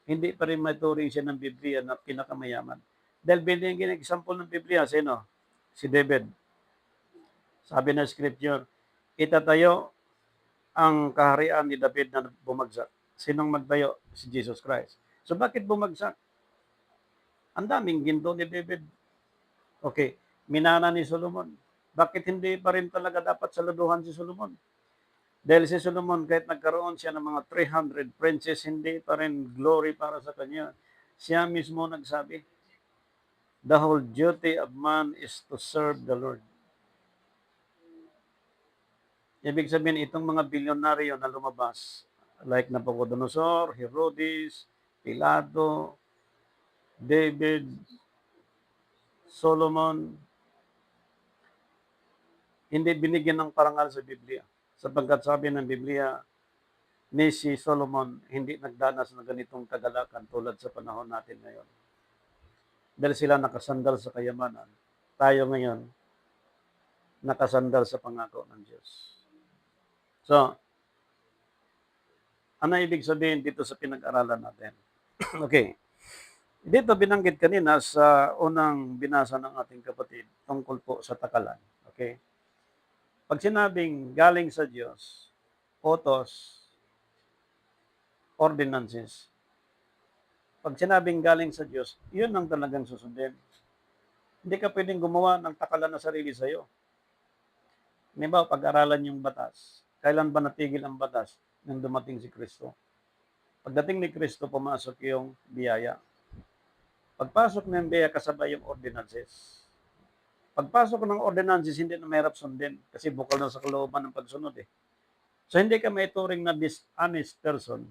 Hindi pa rin maturing siya ng Biblia na pinakamayaman. Dahil binigyan ng example ng Biblia, sino? Si David. Sabi ng scripture, itatayo ang kaharian ni David na bumagsak. Sinong magtayo? Si Jesus Christ. So bakit bumagsak? Ang daming ginto ni David. Okay, minana ni Solomon. Bakit hindi pa rin talaga dapat saluduhan si Solomon? Dahil si Solomon, kahit nagkaroon siya ng mga 300 princes, hindi pa rin glory para sa kanya. Siya mismo nagsabi, the whole duty of man is to serve the Lord. Ibig sabihin, itong mga bilyonaryo na lumabas, like Nabucodonosor, Herodes, Pilato, David, Solomon, hindi binigyan ng parangal sa Biblia. Sapagkat sabi ng Biblia, ni si Solomon hindi nagdanas ng ganitong kagalakan tulad sa panahon natin ngayon. Dahil sila nakasandal sa kayamanan, tayo ngayon nakasandal sa pangako ng Diyos. So, ano ibig sabihin dito sa pinag-aralan natin? Okay. Dito binanggit kanina sa unang binasa ng ating kapatid tungkol po sa takalan. Okay? Pag sinabing galing sa Diyos, utos, ordinances, pag sinabing galing sa Diyos, yun ang talagang susundin. Hindi ka pwedeng gumawa ng takalan na sarili sa'yo. Halimbawa, pag-aralan yung batas. Kailan ba natigil ang batas? Nang dumating si Kristo. Pagdating ni Kristo, pumasok yung biyaya. Pagpasok ng biyaya, kasabay yung ordinances. Pagpasok ng ordinances, hindi na mahirap sundin kasi bukal na sa kalooban ng pagsunod eh. So hindi ka maituring na dishonest person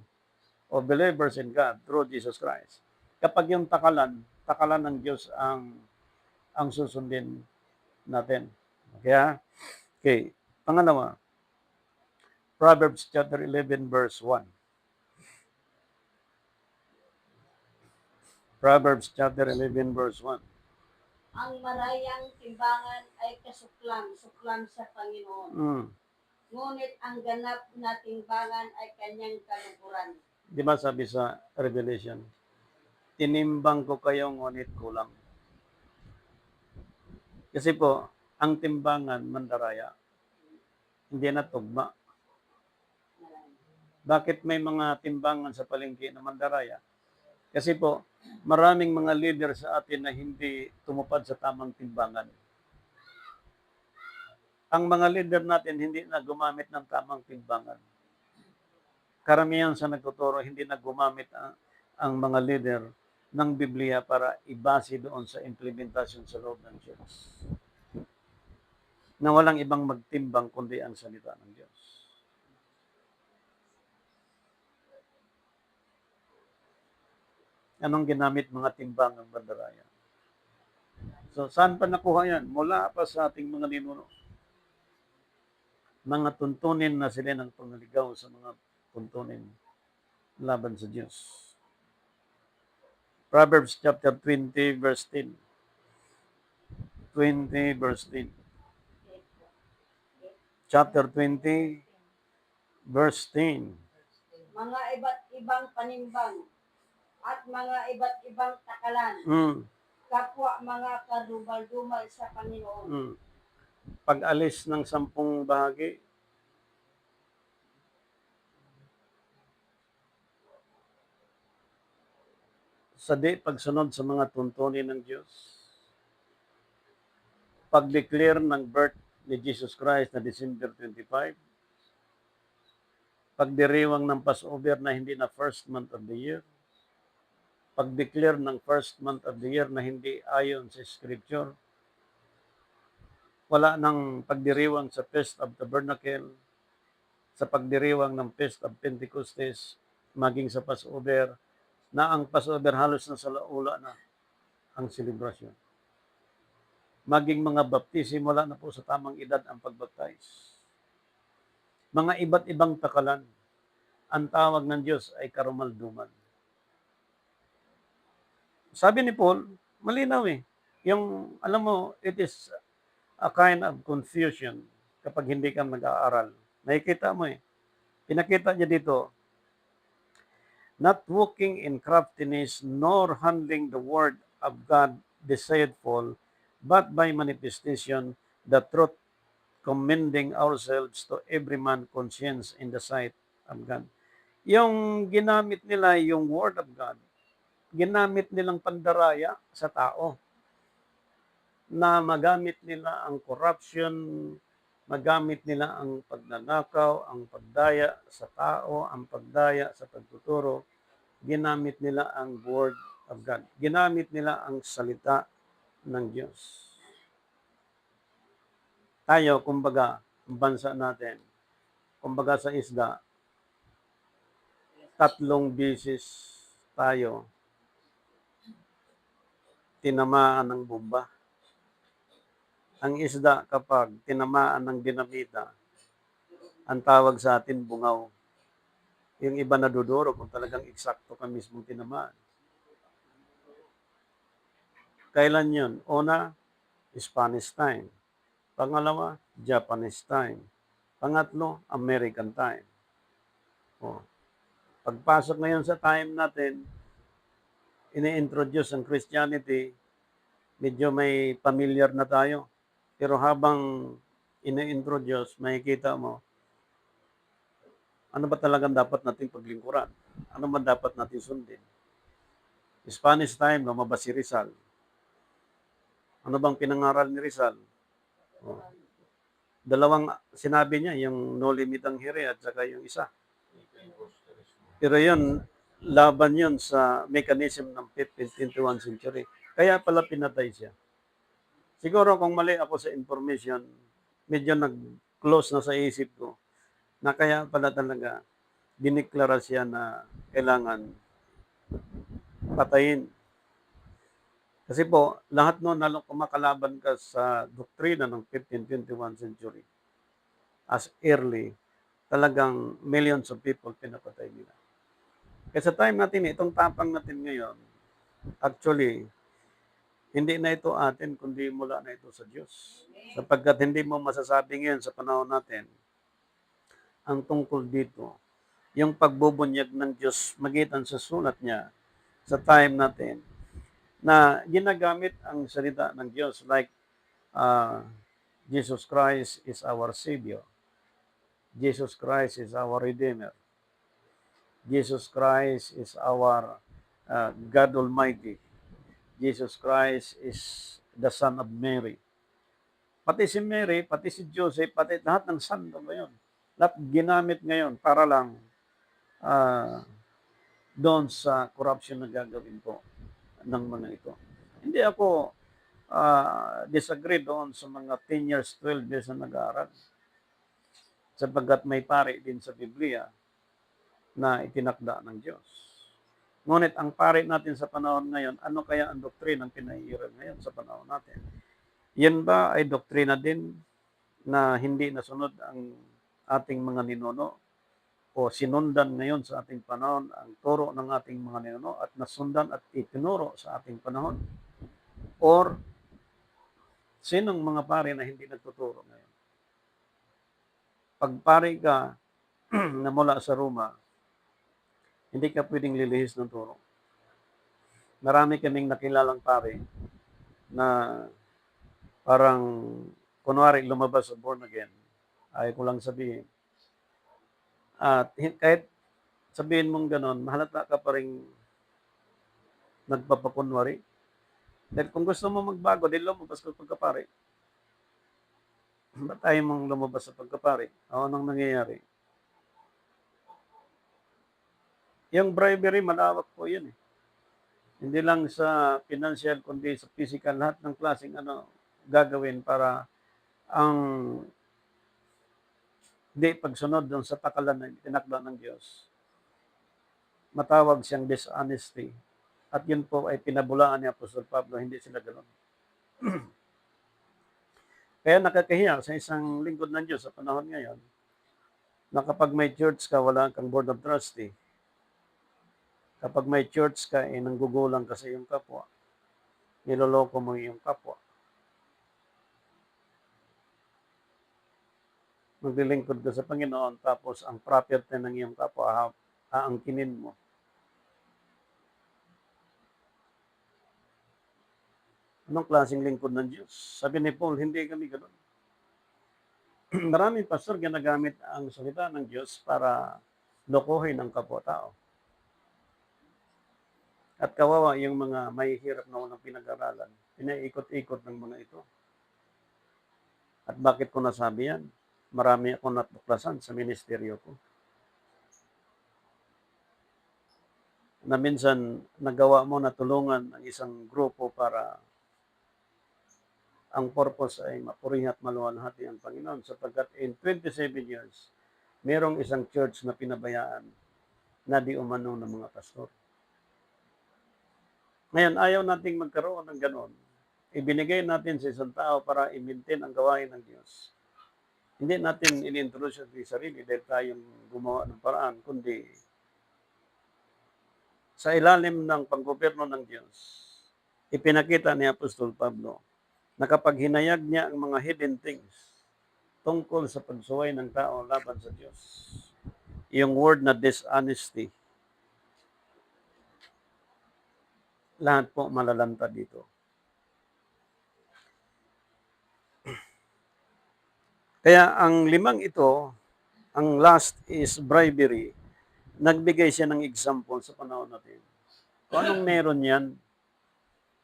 o believers in God through Jesus Christ. Kapag yung takalan ng Diyos ang susundin natin. Kaya, okay. Pangalawa, Proverbs chapter 11 verse 1. Proverbs chapter 11 verse 1. Ang marayang timbangan ay suklam sa Panginoon. Ngunit ang ganap na timbangan ay kanyang kaluguran. Di ba sabi sa Revelation, tinimbang ko kayo ngunit kulang. Kasi po, ang timbangan mandaraya. hindi na tugma. Bakit may mga timbangan sa palengke na mandaraya? Kasi po, maraming mga leader sa atin na hindi tumupad sa tamang timbangan. Ang mga leader natin hindi na gumamit ng tamang timbangan. Karamihan sa nagtuturo hindi na gumamit ang mga leader ng Biblia para ibase doon sa implementasyon sa loob ng Diyos. Na walang ibang magtimbang kundi ang salita ng Diyos. Anong ginamit mga timbang ng bandaraya? So, saan pa nakuha yan? Mula pa sa ating mga ninuno. Mga tuntunin na sila ng pangligaw sa mga tuntunin laban sa Diyos. Proverbs chapter 20 verse 10. 20 verse 10. Chapter 20 verse 10. Mga iba't ibang panimbang at mga iba't ibang takalan, kapwa mga kadumal-dumal sa Panginoon. Pag-alis ng 10 bahagi, sa di pagsunod sa mga tuntunin ng Diyos, pag-declare ng birth ni Jesus Christ na December 25, pagdiriwang ng Passover na hindi na first month of the year, pag-declare ng first month of the year na hindi ayon sa Scripture, wala nang pagdiriwang sa Feast of Tabernacle, sa pagdiriwang ng Feast of Pentecostes, maging sa Passover, na ang Passover halos na sa laula na ang selebrasyon. Maging mga baptism, wala na po sa tamang edad ang pagbaptize. Mga iba't ibang takalan, ang tawag ng Diyos ay karumalduman. Sabi ni Paul, malinaw eh. Yung, alam mo, it is a kind of confusion kapag hindi ka nag-aaral. Nakikita mo eh. Pinakita niya dito, not walking in craftiness, nor handling the word of God deceitful, but by manifestation, the truth, commending ourselves to every man conscience in the sight of God. Yung ginamit nila yung word of God, ginamit nilang pandaraya sa tao, na magamit nila ang corruption, magamit nila ang pagnanakaw, ang pagdaya sa tao, ang pagdaya sa pagtuturo, ginamit nila ang word of God. Ginamit nila ang salita ng Diyos. Tayo, kumbaga, ang bansa natin, kumbaga sa isda, 3 beses tayo tinamaan ng bomba. Ang isda kapag tinamaan ng dinamita, ang tawag sa atin bungaw. Yung iba naduduro kung talagang eksakto ka mismo tinamaan. Kailan yun? Una, Spanish time. Pangalawa, Japanese time. Pangatlo, American time. O, pagpasok ngayon sa time natin, ini-introduce ang Christianity, medyo may familiar na tayo. Pero habang ini-introduce, makikita mo, ano ba talagang dapat nating paglingkuran? Ano ba dapat natin sundin? Spanish time, lumabas si Rizal. Ano bang pinangaral ni Rizal? Oh. Dalawang sinabi niya, yung no limit ang hiri at saka yung isa. Pero yun, laban yun sa mechanism ng 21st century. Kaya pala pinatay siya. Siguro kung mali ako sa information, medyo nag-close na sa isip ko na kaya pala talaga diniklara siya na kailangan patayin. Kasi po, lahat noon na kumakalaban ka sa doktrina ng 15th-21st century as early, talagang millions of people pinapatay nila. Kaya sa time natin, itong tapang natin ngayon, actually, hindi na ito atin, kundi mula na ito sa Diyos. Sapagkat hindi mo masasabi ngayon sa panahon natin, ang tungkol dito, yung pagbubunyag ng Diyos magitan sa sulat niya sa time natin, na ginagamit ang salita ng Diyos like Jesus Christ is our Savior. Jesus Christ is our Redeemer. Jesus Christ is our God Almighty. Jesus Christ is the Son of Mary. Pati si Mary, pati si Joseph, pati lahat ng santo ngayon. Lahat ginamit ngayon para lang ah, doon sa corruption na gagawin po ng mga ito. Hindi ako disagree doon sa mga 10 years, 12 years na nag-aaral. Sapagkat may pari din sa Biblia na itinakda ng Diyos. Ngunit ang pari natin sa panahon ngayon, ano kaya ang doktrinang pinaiiral ngayon sa panahon natin? Yan ba ay doktrina din na hindi nasunod ang ating mga ninuno o sinundan ngayon sa ating panahon ang turo ng ating mga ninuno at nasundan at itinuro sa ating panahon? Or sinong mga pari na hindi nagtuturo ngayon? Pag pari ka na mula sa Roma, hindi ka pwedeng lilihis ng turo. Marami kaming nakilalang pare na parang kunwari lumabas sa born again. Ay ko lang sabihin. At kahit sabihin mong ganon, mahalata ka pa rin nagpapakunwari. Dahil kung gusto mo magbago, di lumabas ka pagkapare. Ba't tayo mong lumabas sa pagkapare? Anong nangyayari? Yung bribery, malawak po yun eh. Hindi lang sa financial, kundi sa physical, lahat ng klaseng gagawin para ang hindi pagsunod dun sa takalan na tinakda ng Diyos. Matawag siyang dishonesty. At yun po ay pinabulaan ni Apostol Pablo, hindi sila ganoon. Kaya nakakahiya sa isang lingkod ng Diyos sa panahon ngayon, na kapag may church ka, wala kang board of trustee. Kapag may church ka, nanggugulang ka sa iyong kapwa. Niloloko mo iyong kapwa. Maglilingkod ka sa Panginoon, tapos ang property ng iyong kapwa, aangkinin mo. Anong klaseng lingkod ng Diyos? Sabi ni Paul, hindi kami ganoon. Maraming pastor ginagamit ang salita ng Diyos para lokohin ang kapwa-tao. At kawawa yung mga mahihirap na walang pinag-aralan, pinaikot-ikot ng mga ito. At bakit ko nasabi yan? Marami akong natuklasan sa ministeryo ko. Na minsan nagawa mo na tulungan ang isang grupo para ang purpose ay mapurihan at maluwalhati ang Panginoon sapagkat in 27 years, merong isang church na pinabayaan na di umano ng mga pastor. Ngayon, ayaw nating magkaroon ng ganon. Ibinigay natin sa isang tao para i-maintain ang gawain ng Diyos. Hindi natin in-introduce sa sarili dahil tayong gumawa ng paraan, kundi sa ilalim ng panggobyerno ng Diyos, ipinakita ni Apostol Pablo na kapag hinayag niya ang mga hidden things tungkol sa pagsuway ng tao laban sa Diyos, yung word na dishonesty, lahat po malalantad dito. Kaya ang limang ito, ang last is bribery. Nagbigay siya ng example sa panahon natin. Kung anong meron yan,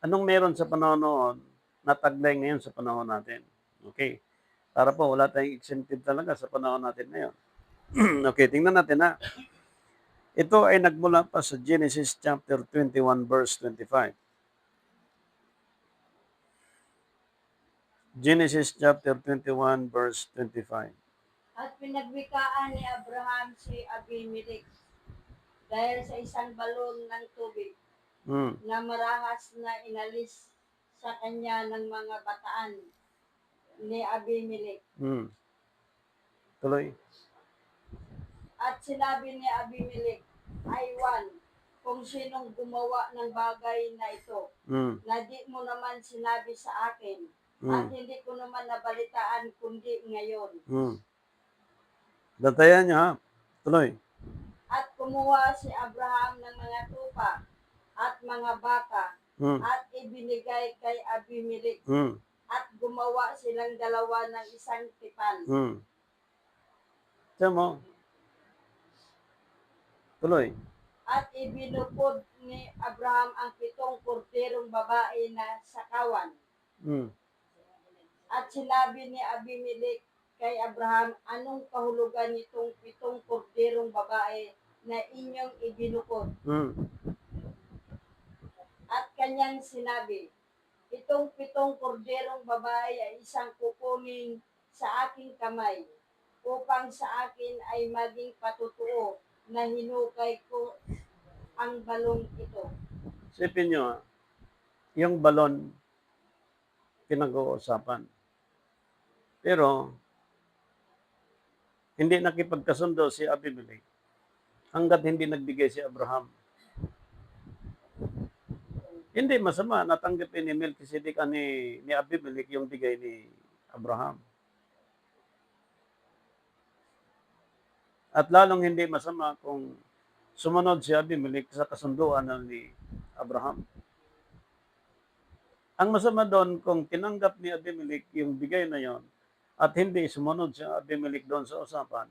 anong meron sa panahon noon, nataglay ngayon sa panahon natin. Okay. Para po, wala tayong exempted talaga sa panahon natin ngayon. Okay, tingnan natin ha. Ito ay nagmula pa sa Genesis chapter 21 verse 25. Genesis chapter 21 verse 25. At pinagwikaan ni Abraham si Abimelech dahil sa isang balon ng tubig na marahas na inalis sa kanya ng mga bataan ni Abimelech. Tuloy. At sinabi ni Abimelech, I want kung sinong gumawa ng bagay na ito, na di mo naman sinabi sa akin, at hindi ko naman nabalitaan kundi ngayon. Bantayan niyo ha. Tuloy. At kumuha si Abraham ng mga tupa at mga baka at ibinigay kay Abimelech at gumawa silang dalawa ng isang tipan. Tiyan mo, tuloy. At ibinukod ni Abraham ang 7 korderong babae na sakawan. Mm. At sinabi ni Abimelech kay Abraham, anong kahulugan nitong 7 korderong babae na inyong ibinukod? Mm. At kanyang sinabi, itong 7 korderong babae ay isang kukunin sa aking kamay upang sa akin ay maging patutuo na hinukay ko ang balong ito. Isipin nyo, yung balon, pinag-uusapan. Pero, hindi nakipagkasundo si Abimelech hanggat hindi nagbigay si Abraham. Hindi masama, natanggapin ni Melchizedek ni Abimelech yung bigay ni Abraham. At lalong hindi masama kung sumunod si Abimelech sa kasunduan ni Abraham. Ang masama doon kung tinanggap ni Abimelech yung bigay na yon at hindi sumunod si Abimelech doon sa usapan,